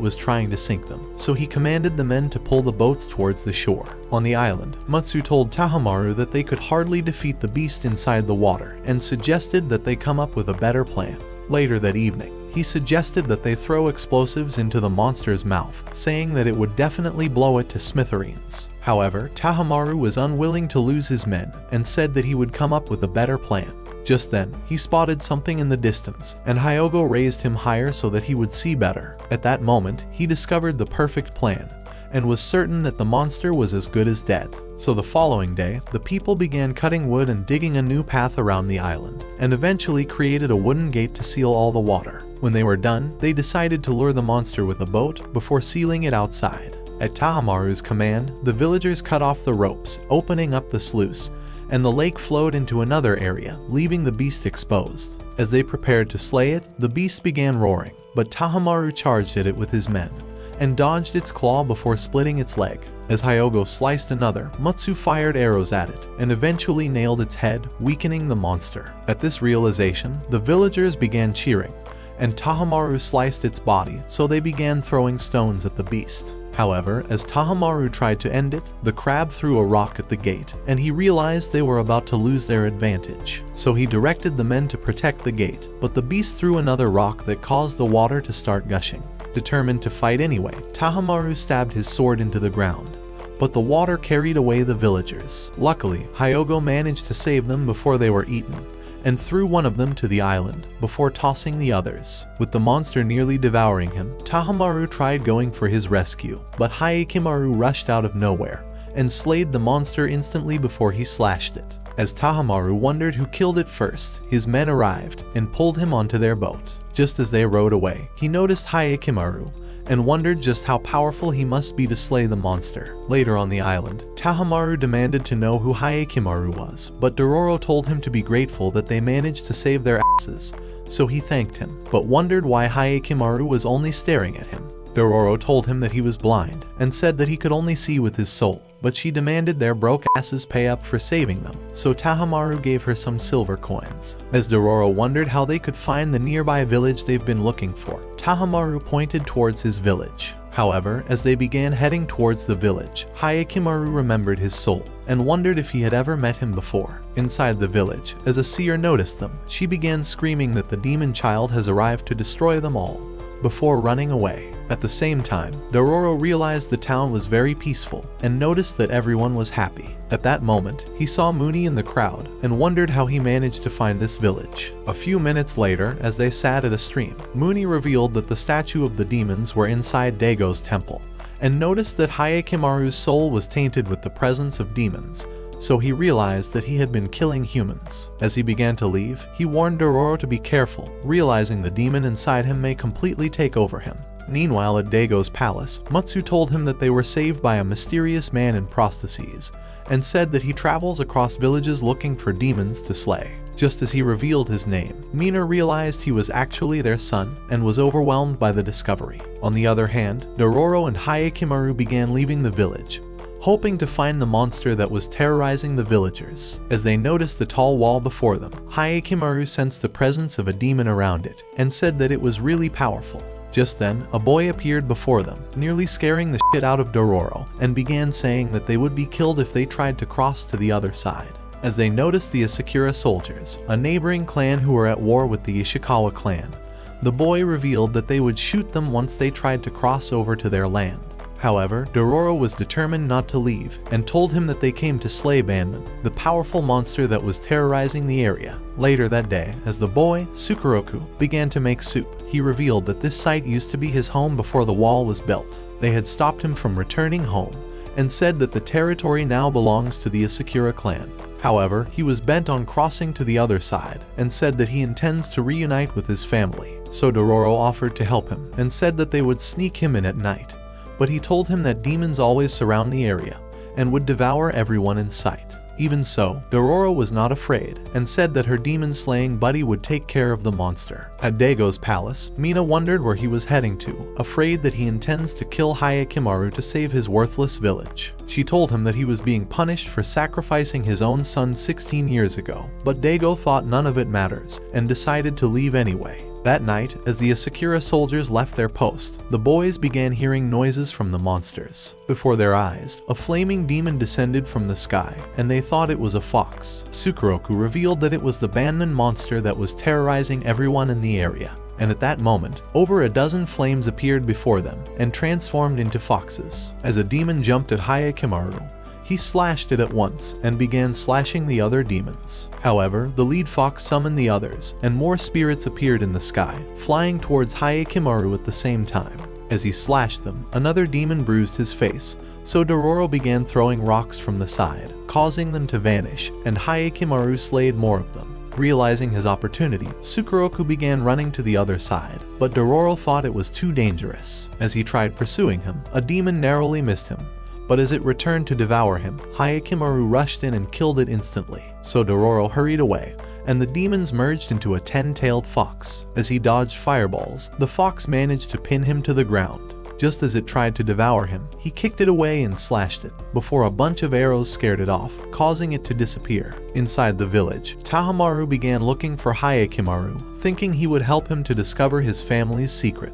was trying to sink them, so he commanded the men to pull the boats towards the shore. On the island, Matsu told Hyakkimaru that they could hardly defeat the beast inside the water and suggested that they come up with a better plan. Later that evening, he suggested that they throw explosives into the monster's mouth, saying that it would definitely blow it to smithereens. However, Hyakkimaru was unwilling to lose his men and said that he would come up with a better plan. Just then, he spotted something in the distance, and Hyogo raised him higher so that he would see better. At that moment, he discovered the perfect plan, and was certain that the monster was as good as dead. So the following day, the people began cutting wood and digging a new path around the island, and eventually created a wooden gate to seal all the water. When they were done, they decided to lure the monster with a boat before sealing it outside. At Hyakkimaru's command, the villagers cut off the ropes, opening up the sluice, and the lake flowed into another area, leaving the beast exposed. As they prepared to slay it, the beast began roaring, but Hyakkimaru charged at it with his men, and dodged its claw before splitting its leg. As Hyogo sliced another, Matsu fired arrows at it, and eventually nailed its head, weakening the monster. At this realization, the villagers began cheering, and Hyakkimaru sliced its body, so they began throwing stones at the beast. However, as Hyakkimaru tried to end it, the crab threw a rock at the gate, and he realized they were about to lose their advantage. So he directed the men to protect the gate, but the beast threw another rock that caused the water to start gushing. Determined to fight anyway, Hyakkimaru stabbed his sword into the ground, but the water carried away the villagers. Luckily, Hyogo managed to save them before they were eaten, and threw one of them to the island, before tossing the others. With the monster nearly devouring him, Hyakkimaru tried going for his rescue, but Hyakkimaru rushed out of nowhere, and slayed the monster instantly before he slashed it. As Hyakkimaru wondered who killed it first, his men arrived, and pulled him onto their boat. Just as they rowed away, he noticed Hyakkimaru, and wondered just how powerful he must be to slay the monster. Later on the island, Hyakkimaru demanded to know who Hyakkimaru was, but Dororo told him to be grateful that they managed to save their asses, so he thanked him, but wondered why Hyakkimaru was only staring at him. Dororo told him that he was blind, and said that he could only see with his soul, but she demanded their broke asses pay up for saving them, so Hyakkimaru gave her some silver coins. As Dororo wondered how they could find the nearby village they've been looking for, Hyakkimaru pointed towards his village. However, as they began heading towards the village, Hyakkimaru remembered his soul, and wondered if he had ever met him before. Inside the village, as a seer noticed them, she began screaming that the demon child has arrived to destroy them all, before running away. At the same time, Dororo realized the town was very peaceful, and noticed that everyone was happy. At that moment, he saw Mooney in the crowd, and wondered how he managed to find this village. A few minutes later, as they sat at a stream, Mooney revealed that the statue of the demons were inside Dago's temple, and noticed that Hyakkimaru's soul was tainted with the presence of demons, so he realized that he had been killing humans. As he began to leave, he warned Dororo to be careful, realizing the demon inside him may completely take over him. Meanwhile, at Dago's palace, Matsu told him that they were saved by a mysterious man in prostheses, and said that he travels across villages looking for demons to slay. Just as he revealed his name, Mina realized he was actually their son, and was overwhelmed by the discovery. On the other hand, Dororo and Hyakkimaru began leaving the village, hoping to find the monster that was terrorizing the villagers. As they noticed the tall wall before them, Hyakkimaru sensed the presence of a demon around it, and said that it was really powerful. Just then, a boy appeared before them, nearly scaring the shit out of Dororo, and began saying that they would be killed if they tried to cross to the other side. As they noticed the Asakura soldiers, a neighboring clan who were at war with the Ishikawa clan, the boy revealed that they would shoot them once they tried to cross over to their land. However, Dororo was determined not to leave, and told him that they came to slay Banman, the powerful monster that was terrorizing the area. Later that day, as the boy, Sukuroku, began to make soup, he revealed that this site used to be his home before the wall was built. They had stopped him from returning home, and said that the territory now belongs to the Asakura clan. However, he was bent on crossing to the other side, and said that he intends to reunite with his family. So Dororo offered to help him, and said that they would sneak him in at night. But he told him that demons always surround the area, and would devour everyone in sight. Even so, Dororo was not afraid, and said that her demon-slaying buddy would take care of the monster. At Dago's palace, Mina wondered where he was heading to, afraid that he intends to kill Hyakkimaru to save his worthless village. She told him that he was being punished for sacrificing his own son 16 years ago, but Dago thought none of it matters, and decided to leave anyway. That night, as the Asakura soldiers left their post, the boys began hearing noises from the monsters. Before their eyes, a flaming demon descended from the sky, and they thought it was a fox. Sukeroku revealed that it was the Banman monster that was terrorizing everyone in the area. And at that moment, over a dozen flames appeared before them and transformed into foxes. As a demon jumped at Hyakkimaru, he slashed it at once and began slashing the other demons. However, the lead fox summoned the others, and more spirits appeared in the sky, flying towards Hyakkimaru at the same time. As he slashed them, another demon bruised his face, so Dororo began throwing rocks from the side, causing them to vanish, and Hyakkimaru slayed more of them. Realizing his opportunity, Sukeroku began running to the other side, but Dororo thought it was too dangerous. As he tried pursuing him, a demon narrowly missed him, but as it returned to devour him, Hyakkimaru rushed in and killed it instantly. So Dororo hurried away, and the demons merged into a 10-tailed fox. As he dodged fireballs, the fox managed to pin him to the ground. Just as it tried to devour him, he kicked it away and slashed it, before a bunch of arrows scared it off, causing it to disappear. Inside the village, Tahomaru began looking for Hyakkimaru, thinking he would help him to discover his family's secret,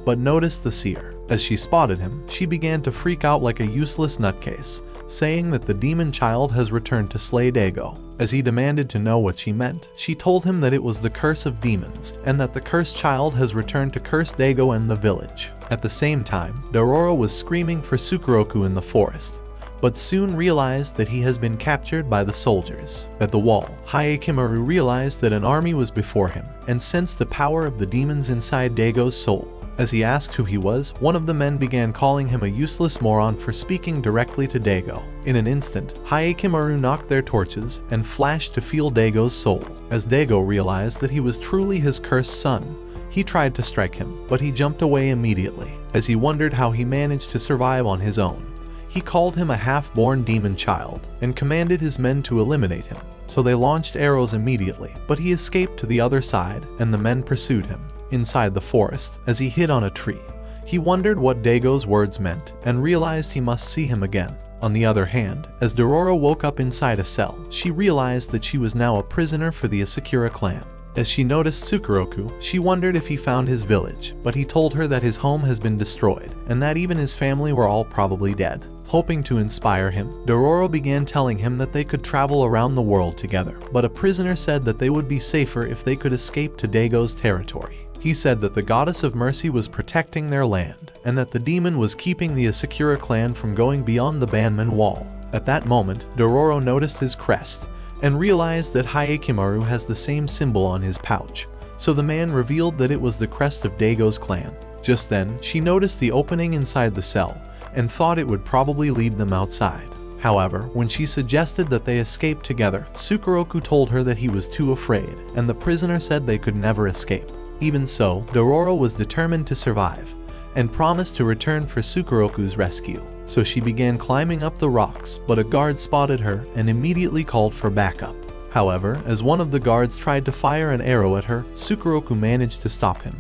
but noticed the seer. As she spotted him, she began to freak out like a useless nutcase, saying that the demon child has returned to slay Daigo. As he demanded to know what she meant, she told him that it was the curse of demons, and that the cursed child has returned to curse Daigo and the village. At the same time, Dororo was screaming for Sukeroku in the forest, but soon realized that he has been captured by the soldiers. At the wall, Hyakkimaru realized that an army was before him, and sensed the power of the demons inside Daigo's soul. As he asked who he was, one of the men began calling him a useless moron for speaking directly to Daigo. In an instant, Hyakkimaru knocked their torches and flashed to feel Daigo's soul. As Daigo realized that he was truly his cursed son, he tried to strike him, but he jumped away immediately. As he wondered how he managed to survive on his own, he called him a half-born demon child and commanded his men to eliminate him. So they launched arrows immediately, but he escaped to the other side and the men pursued him. Inside the forest, as he hid on a tree, he wondered what Daigo's words meant and realized he must see him again. On the other hand, as Dororo woke up inside a cell, she realized that she was now a prisoner for the Asakura clan. As she noticed Sukeroku, she wondered if he found his village, but he told her that his home has been destroyed and that even his family were all probably dead. Hoping to inspire him, Dororo began telling him that they could travel around the world together, but a prisoner said that they would be safer if they could escape to Daigo's territory. He said that the goddess of mercy was protecting their land, and that the demon was keeping the Asakura clan from going beyond the Banman wall. At that moment, Dororo noticed his crest, and realized that Hyakkimaru has the same symbol on his pouch, so the man revealed that it was the crest of Daigo's clan. Just then, she noticed the opening inside the cell, and thought it would probably lead them outside. However, when she suggested that they escape together, Sukeroku told her that he was too afraid, and the prisoner said they could never escape. Even so, Dororo was determined to survive, and promised to return for Sukeroku's rescue. So she began climbing up the rocks, but a guard spotted her and immediately called for backup. However, as one of the guards tried to fire an arrow at her, Sukeroku managed to stop him,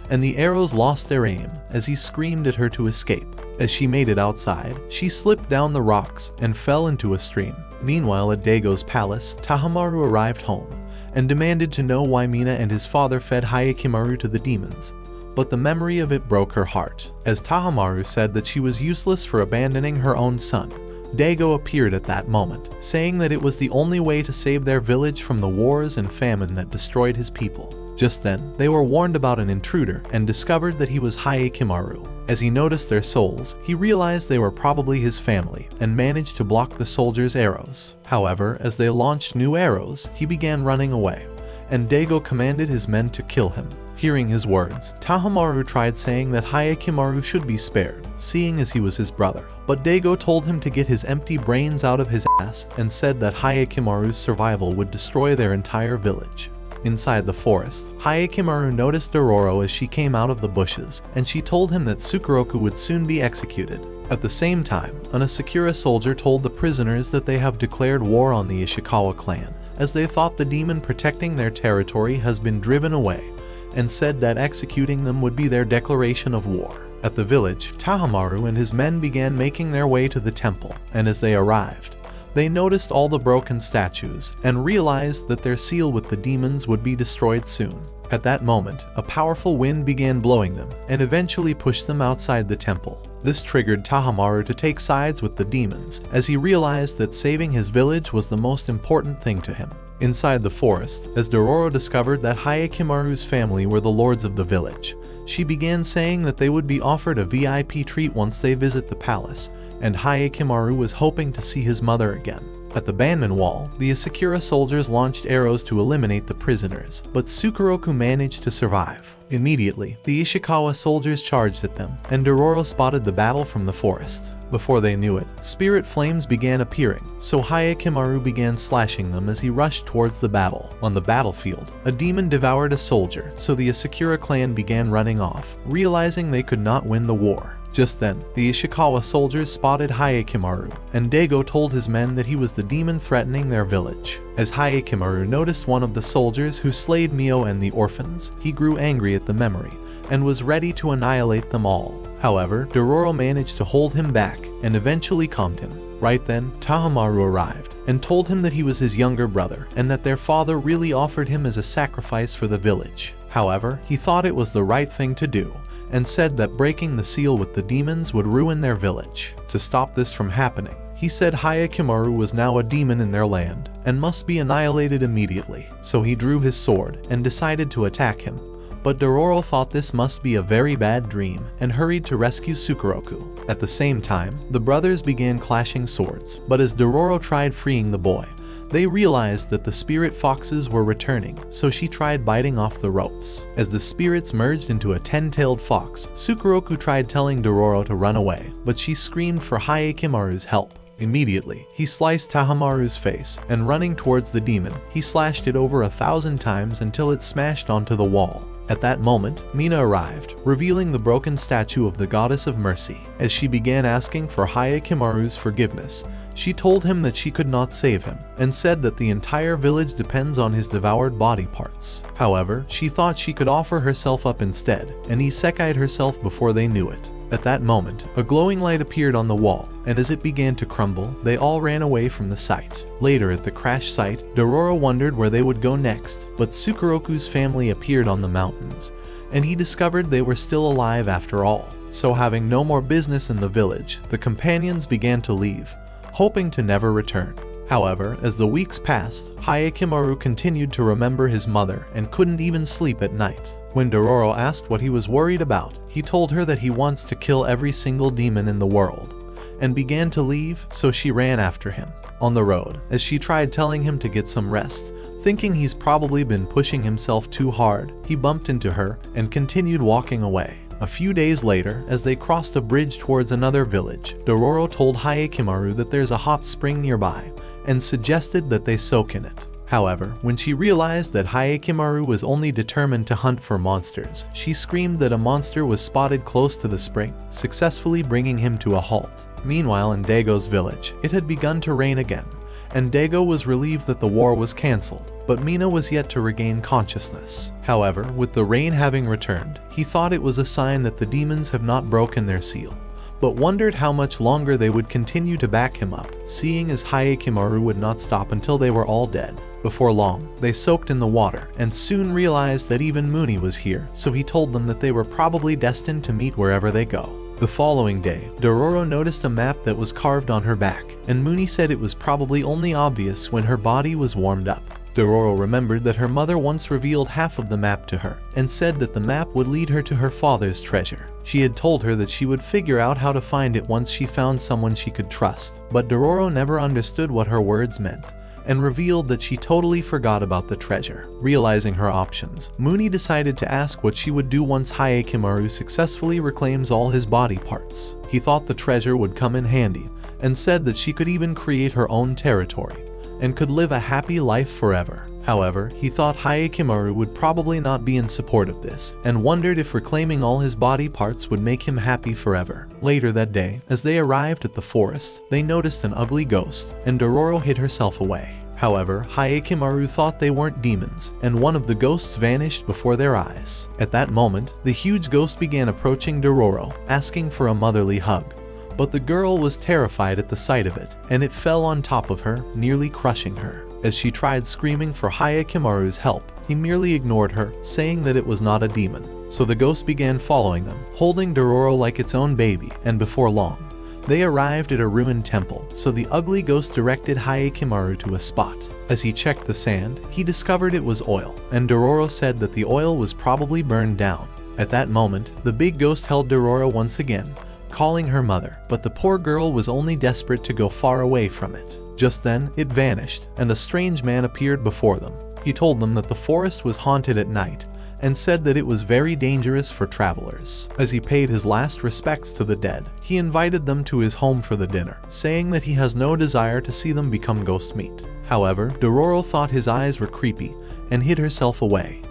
and the arrows lost their aim as he screamed at her to escape. As she made it outside, she slipped down the rocks and fell into a stream. Meanwhile, at Daigo's palace, Tahomaru arrived home and demanded to know why Mina and his father fed Hyakkimaru to the demons, but the memory of it broke her heart. As Tahomaru said that she was useless for abandoning her own son, Daigo appeared at that moment, saying that it was the only way to save their village from the wars and famine that destroyed his people. Just then, they were warned about an intruder and discovered that he was Hyakkimaru. As he noticed their souls, he realized they were probably his family and managed to block the soldiers' arrows. However, as they launched new arrows, he began running away, and Daigo commanded his men to kill him. Hearing his words, Tahomaru tried saying that Hyakkimaru should be spared, seeing as he was his brother. But Daigo told him to get his empty brains out of his ass and said that Hyakkimaru's survival would destroy their entire village. Inside the forest, Hyakkimaru noticed Dororo as she came out of the bushes, and she told him that Sukeroku would soon be executed. At the same time, an Asakura soldier told the prisoners that they have declared war on the Ishikawa clan, as they thought the demon protecting their territory has been driven away, and said that executing them would be their declaration of war. At the village, Tahomaru and his men began making their way to the temple, and as they arrived, they noticed all the broken statues and realized that their seal with the demons would be destroyed soon. At that moment, a powerful wind began blowing them and eventually pushed them outside the temple. This triggered Hyakkimaru to take sides with the demons, as he realized that saving his village was the most important thing to him. Inside the forest, as Dororo discovered that Hyakkimaru's family were the lords of the village, she began saying that they would be offered a VIP treat once they visit the palace, and Hyakkimaru was hoping to see his mother again. At the Banman Wall, the Asakura soldiers launched arrows to eliminate the prisoners, but Sukeroku managed to survive. Immediately, the Ishikawa soldiers charged at them, and Dororo spotted the battle from the forest. Before they knew it, spirit flames began appearing, so Hyakkimaru began slashing them as he rushed towards the battle. On the battlefield, a demon devoured a soldier, so the Asakura clan began running off, realizing they could not win the war. Just then, the Ishikawa soldiers spotted Hyakkimaru, and Daigo told his men that he was the demon threatening their village. As Hyakkimaru noticed one of the soldiers who slayed Mio and the orphans, he grew angry at the memory, and was ready to annihilate them all. However, Dororo managed to hold him back, and eventually calmed him. Right then, Hyakkimaru arrived, and told him that he was his younger brother, and that their father really offered him as a sacrifice for the village. However, he thought it was the right thing to do, and said that breaking the seal with the demons would ruin their village. To stop this from happening, he said Hyakkimaru was now a demon in their land, and must be annihilated immediately. So he drew his sword, and decided to attack him. But Dororo thought this must be a very bad dream, and hurried to rescue Sukeroku. At the same time, the brothers began clashing swords, but as Dororo tried freeing the boy, they realized that the spirit foxes were returning, so she tried biting off the ropes. As the spirits merged into a 10-tailed fox, Sukeroku tried telling Dororo to run away, but she screamed for Hyakkimaru's help. Immediately, he sliced Hyakkimaru's face, and running towards the demon, he slashed it over 1,000 times until it smashed onto the wall. At that moment, Mina arrived, revealing the broken statue of the Goddess of Mercy. As she began asking for Hyakkimaru's forgiveness, she told him that she could not save him, and said that the entire village depends on his devoured body parts. However, she thought she could offer herself up instead, and isekai'd herself before they knew it. At that moment, a glowing light appeared on the wall, and as it began to crumble, they all ran away from the site. Later at the crash site, Dororo wondered where they would go next, but Sukeroku's family appeared on the mountains, and he discovered they were still alive after all. So having no more business in the village, the companions began to leave, hoping to never return. However, as the weeks passed, Hyakkimaru continued to remember his mother and couldn't even sleep at night. When Dororo asked what he was worried about, he told her that he wants to kill every single demon in the world, and began to leave, so she ran after him. On the road, as she tried telling him to get some rest, thinking he's probably been pushing himself too hard, he bumped into her and continued walking away. A few days later, as they crossed a bridge towards another village, Dororo told Hyakkimaru that there's a hot spring nearby, and suggested that they soak in it. However, when she realized that Hyakkimaru was only determined to hunt for monsters, she screamed that a monster was spotted close to the spring, successfully bringing him to a halt. Meanwhile, in Daigo's village, it had begun to rain again, and Daigo was relieved that the war was cancelled, but Mina was yet to regain consciousness. However, with the rain having returned, he thought it was a sign that the demons have not broken their seal, but wondered how much longer they would continue to back him up, seeing as Hyakkimaru would not stop until they were all dead. Before long, they soaked in the water, and soon realized that even Muni was here, so he told them that they were probably destined to meet wherever they go. The following day, Dororo noticed a map that was carved on her back, and Muni said it was probably only obvious when her body was warmed up. Dororo remembered that her mother once revealed half of the map to her, and said that the map would lead her to her father's treasure. She had told her that she would figure out how to find it once she found someone she could trust, but Dororo never understood what her words meant, and revealed that she totally forgot about the treasure. Realizing her options, Muni decided to ask what she would do once Hyakkimaru successfully reclaims all his body parts. He thought the treasure would come in handy, and said that she could even create her own territory, and could live a happy life forever. However, he thought Hyakkimaru would probably not be in support of this, and wondered if reclaiming all his body parts would make him happy forever. Later that day, as they arrived at the forest, they noticed an ugly ghost, and Dororo hid herself away. However, Hyakkimaru thought they weren't demons, and one of the ghosts vanished before their eyes. At that moment, the huge ghost began approaching Dororo, asking for a motherly hug. But the girl was terrified at the sight of it, and it fell on top of her, nearly crushing her. As she tried screaming for Hyakkimaru's help, he merely ignored her, saying that it was not a demon. So the ghost began following them, holding Dororo like its own baby, and before long, they arrived at a ruined temple, so the ugly ghost directed Hyakkimaru to a spot. As he checked the sand, he discovered it was oil, and Dororo said that the oil was probably burned down. At that moment, the big ghost held Dororo once again, calling her mother, but the poor girl was only desperate to go far away from it. Just then, it vanished, and a strange man appeared before them. He told them that the forest was haunted at night, and said that it was very dangerous for travelers. As he paid his last respects to the dead, he invited them to his home for the dinner, saying that he has no desire to see them become ghost meat. However, Dororo thought his eyes were creepy and hid herself away.